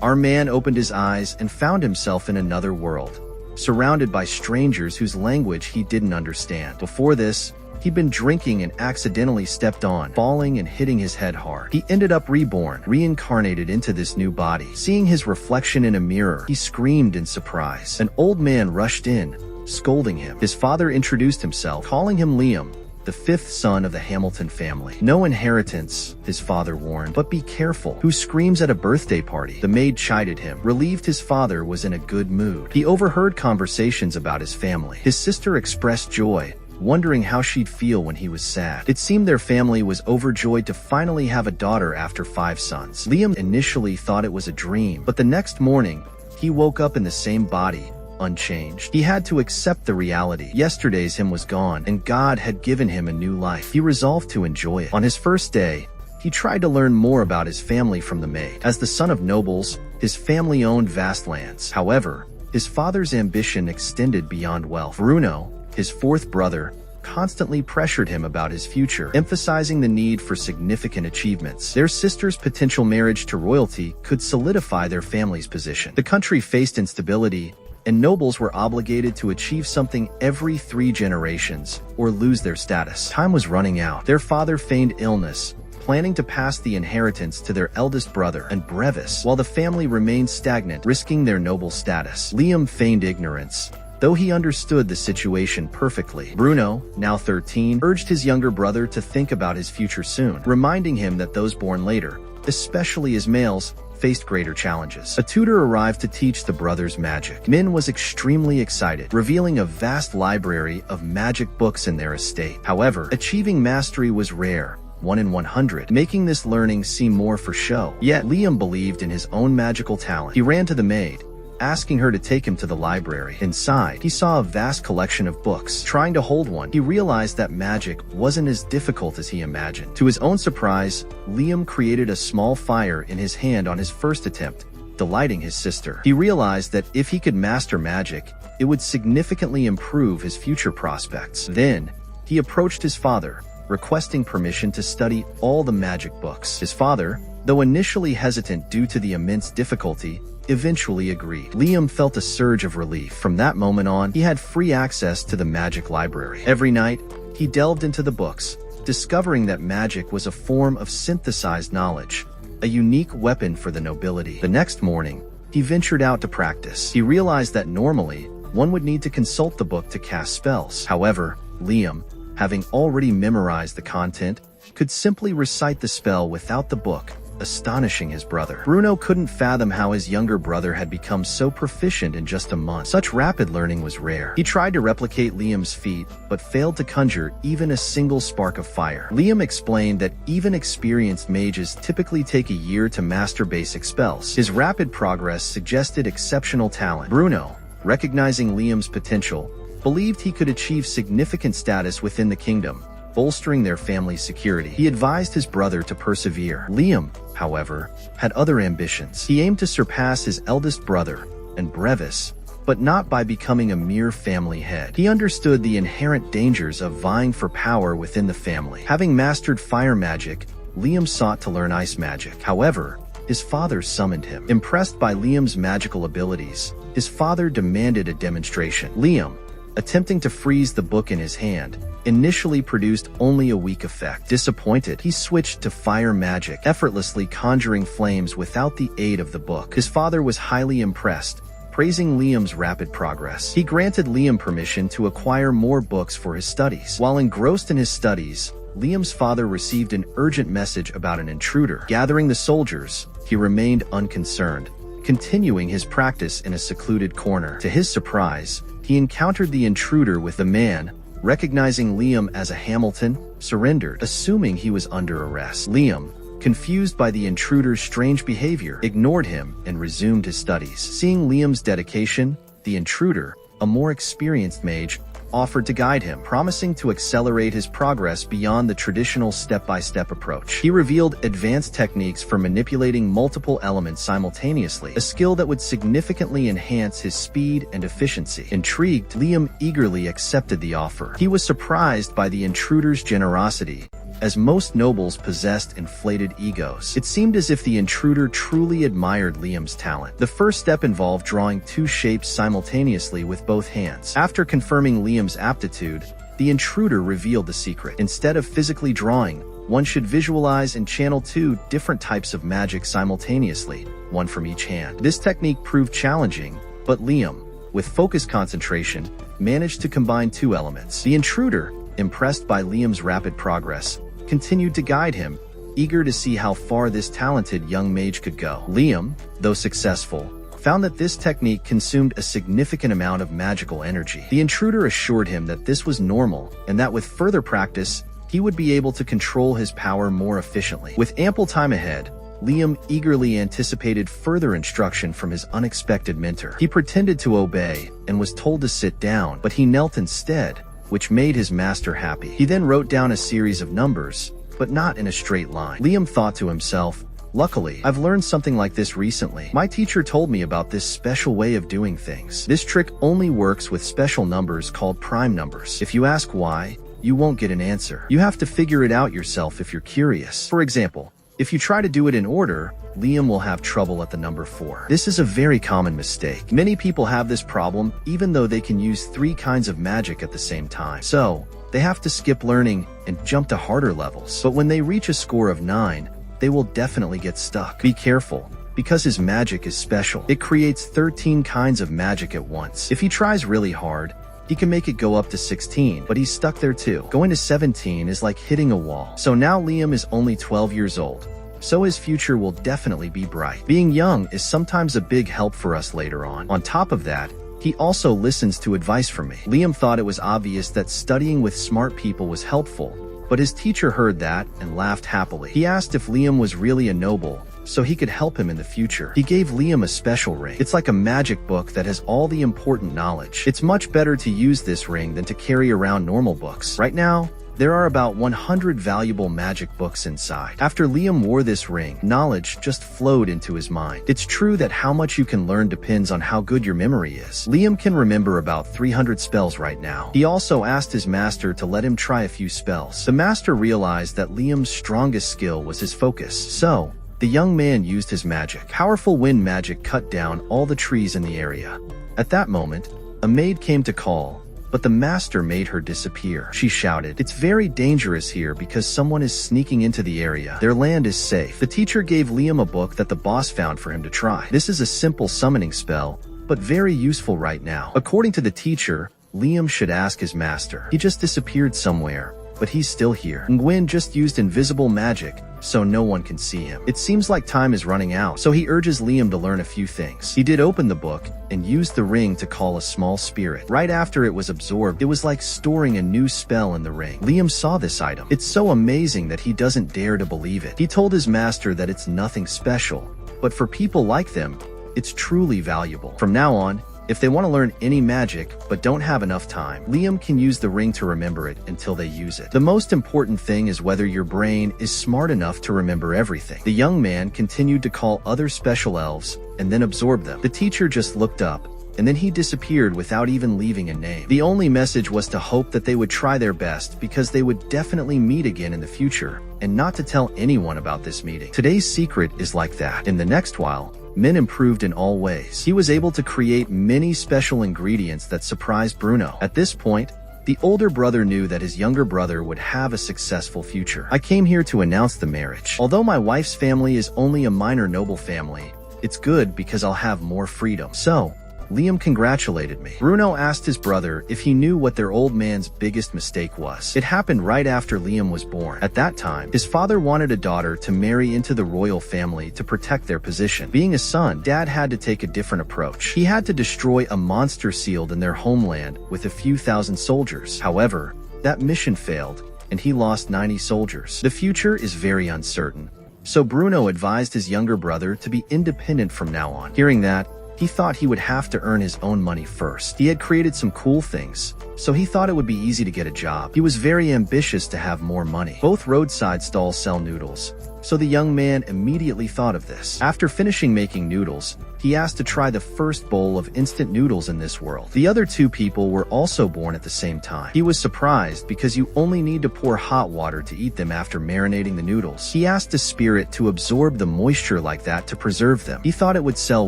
Our man opened his eyes and found himself in another world, surrounded by strangers whose language he didn't understand. Before this, he'd been drinking and accidentally stepped on, falling and hitting his head hard. He ended up reborn, reincarnated into this new body. Seeing his reflection in a mirror, he screamed in surprise. An old man rushed in, scolding him. His father introduced himself, calling him Liam, the fifth son of the Hamilton family. No inheritance, his father warned, but be careful. Who screams at a birthday party? The maid chided him. Relieved his father was in a good mood. He overheard conversations about his family. His sister expressed joy, wondering how she'd feel when he was sad. It seemed their family was overjoyed to finally have a daughter after 5 sons. Liam initially thought it was a dream, but the next morning, he woke up in the same body, unchanged. He had to accept the reality. Yesterday's him was gone, and God had given him a new life. He resolved to enjoy it. On his first day, he tried to learn more about his family from the maid. As the son of nobles, his family owned vast lands. However, his father's ambition extended beyond wealth. Bruno, his fourth brother, constantly pressured him about his future, emphasizing the need for significant achievements. Their sister's potential marriage to royalty could solidify their family's position. The country faced instability, and nobles were obligated to achieve something every 3 generations or lose their status. Time was running out. Their father feigned illness, planning to pass the inheritance to their eldest brother and Brevis, while the family remained stagnant, risking their noble status. Liam feigned ignorance, though he understood the situation perfectly. Bruno, now 13, urged his younger brother to think about his future soon, reminding him that those born later, especially as males, faced greater challenges. A tutor arrived to teach the brothers magic. Min was extremely excited, revealing a vast library of magic books in their estate. However, achieving mastery was rare, 1 in 100, making this learning seem more for show. Yet Liam believed in his own magical talent. He ran to the maid, asking her to take him to the library. Inside, he saw a vast collection of books. Trying to hold one, he realized that magic wasn't as difficult as he imagined. To his own surprise, Liam created a small fire in his hand on his first attempt, delighting his sister. He realized that if he could master magic, it would significantly improve his future prospects. Then, he approached his father, requesting permission to study all the magic books. His father, though initially hesitant due to the immense difficulty, eventually agreed. Liam felt a surge of relief. From that moment on, he had free access to the magic library. Every night, he delved into the books, discovering that magic was a form of synthesized knowledge, a unique weapon for the nobility. The next morning, he ventured out to practice. He realized that normally, one would need to consult the book to cast spells. However, Liam, having already memorized the content, could simply recite the spell without the book, astonishing his brother. Bruno couldn't fathom how his younger brother had become so proficient in just a month. Such rapid learning was rare. He tried to replicate Liam's feat, but failed to conjure even a single spark of fire. Liam explained that even experienced mages typically take a year to master basic spells. His rapid progress suggested exceptional talent. Bruno, recognizing Liam's potential, believed he could achieve significant status within the kingdom, bolstering their family's security. He advised his brother to persevere. Liam, however, had other ambitions. He aimed to surpass his eldest brother and Brevis, but not by becoming a mere family head. He understood the inherent dangers of vying for power within the family. Having mastered fire magic, Liam sought to learn ice magic. However, his father summoned him. Impressed by Liam's magical abilities, his father demanded a demonstration. Liam, attempting to freeze the book in his hand, initially produced only a weak effect. Disappointed, he switched to fire magic, effortlessly conjuring flames without the aid of the book. His father was highly impressed, praising Liam's rapid progress. He granted Liam permission to acquire more books for his studies. While engrossed in his studies, Liam's father received an urgent message about an intruder. Gathering the soldiers, he remained unconcerned, continuing his practice in a secluded corner. To his surprise, he encountered the intruder with the man, recognizing Liam as a Hamilton, surrendered, assuming he was under arrest. Liam, confused by the intruder's strange behavior, ignored him and resumed his studies. Seeing Liam's dedication, the intruder, a more experienced mage, offered to guide him, promising to accelerate his progress beyond the traditional step-by-step approach. He revealed advanced techniques for manipulating multiple elements simultaneously, a skill that would significantly enhance his speed and efficiency. Intrigued, Liam eagerly accepted the offer. He was surprised by the intruder's generosity, as most nobles possessed inflated egos. It seemed as if the intruder truly admired Liam's talent. The first step involved drawing 2 shapes simultaneously with both hands. After confirming Liam's aptitude, the intruder revealed the secret. Instead of physically drawing, one should visualize and channel 2 different types of magic simultaneously, one from each hand. This technique proved challenging, but Liam, with focused concentration, managed to combine 2 elements. The intruder, impressed by Liam's rapid progress, continued to guide him, eager to see how far this talented young mage could go. Liam, though successful, found that this technique consumed a significant amount of magical energy. The intruder assured him that this was normal and that with further practice, he would be able to control his power more efficiently. With ample time ahead, Liam eagerly anticipated further instruction from his unexpected mentor. He pretended to obey and was told to sit down, but he knelt instead, which made his master happy. He then wrote down a series of numbers, but not in a straight line. Liam thought to himself, "Luckily, I've learned something like this recently. My teacher told me about this special way of doing things. This trick only works with special numbers called prime numbers. If you ask why, you won't get an answer. You have to figure it out yourself if you're curious. For example, if you try to do it in order, Liam will have trouble at the number 4. This is a very common mistake. Many people have this problem even though they can use 3 kinds of magic at the same time. So, they have to skip learning and jump to harder levels. But when they reach a score of 9, they will definitely get stuck. Be careful, because his magic is special. It creates 13 kinds of magic at once. If he tries really hard, he can make it go up to 16, but he's stuck there too. Going to 17 is like hitting a wall. So now Liam is only 12 years old, so his future will definitely be bright. Being young is sometimes a big help for us later on. On top of that, he also listens to advice from me. Liam thought it was obvious that studying with smart people was helpful, but his teacher heard that and laughed happily. He asked if Liam was really a noble, so he could help him in the future. He gave Liam a special ring. It's like a magic book that has all the important knowledge. It's much better to use this ring than to carry around normal books. Right now, there are about 100 valuable magic books inside. After Liam wore this ring, knowledge just flowed into his mind. It's true that how much you can learn depends on how good your memory is. Liam can remember about 300 spells right now. He also asked his master to let him try a few spells. The master realized that Liam's strongest skill was his focus. So, the young man used his magic. Powerful wind magic cut down all the trees in the area. At that moment, a maid came to call, but the master made her disappear. She shouted, "It's very dangerous here because someone is sneaking into the area. Their land is safe." The teacher gave Liam a book that the boss found for him to try. This is a simple summoning spell, but very useful right now. According to the teacher, Liam should ask his master. He just disappeared somewhere, but he's still here. Nguyen just used invisible magic, so no one can see him. It seems like time is running out, so he urges Liam to learn a few things. He did open the book and used the ring to call a small spirit. Right after it was absorbed, it was like storing a new spell in the ring. Liam saw this item. It's so amazing that he doesn't dare to believe it. He told his master that it's nothing special, but for people like them, it's truly valuable. From now on, if they want to learn any magic but don't have enough time, Liam can use the ring to remember it until they use it. The most important thing is whether your brain is smart enough to remember everything. The young man continued to call other special elves and then absorb them. The teacher just looked up, and then he disappeared without even leaving a name. The only message was to hope that they would try their best because they would definitely meet again in the future, and not to tell anyone about this meeting. Today's secret is like that. In the next while, Min improved in all ways. He was able to create many special ingredients that surprised Bruno. At this point, the older brother knew that his younger brother would have a successful future. "I came here to announce the marriage. Although my wife's family is only a minor noble family, it's good because I'll have more freedom." So, Liam congratulated me. Bruno asked his brother if he knew what their old man's biggest mistake was. It happened right after Liam was born. At that time, his father wanted a daughter to marry into the royal family to protect their position. Being a son, Dad had to take a different approach. He had to destroy a monster sealed in their homeland with a few thousand soldiers. However, that mission failed, and he lost 90 soldiers. The future is very uncertain, so Bruno advised his younger brother to be independent from now on. Hearing that, he thought he would have to earn his own money first. He had created some cool things, so he thought it would be easy to get a job. He was very ambitious to have more money. Both roadside stalls sell noodles, so the young man immediately thought of this. After finishing making noodles, he asked to try the first bowl of instant noodles in this world. The other two people were also born at the same time. He was surprised because you only need to pour hot water to eat them after marinating the noodles. He asked the spirit to absorb the moisture like that to preserve them. He thought it would sell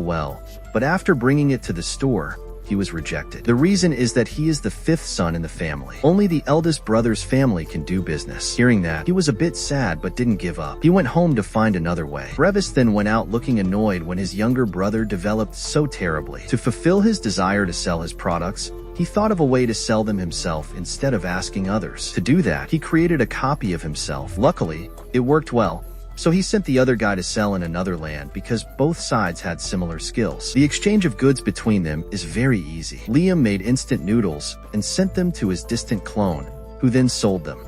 well, but after bringing it to the store, he was rejected. The reason is that he is the fifth son in the family. Only the eldest brother's family can do business. Hearing that, he was a bit sad but didn't give up. He went home to find another way. Brevis then went out looking annoyed when his younger brother developed so terribly. To fulfill his desire to sell his products, he thought of a way to sell them himself instead of asking others. To do that, he created a copy of himself. Luckily, it worked well. So he sent the other guy to sell in another land because both sides had similar skills. The exchange of goods between them is very easy. Liam made instant noodles and sent them to his distant clone, who then sold them.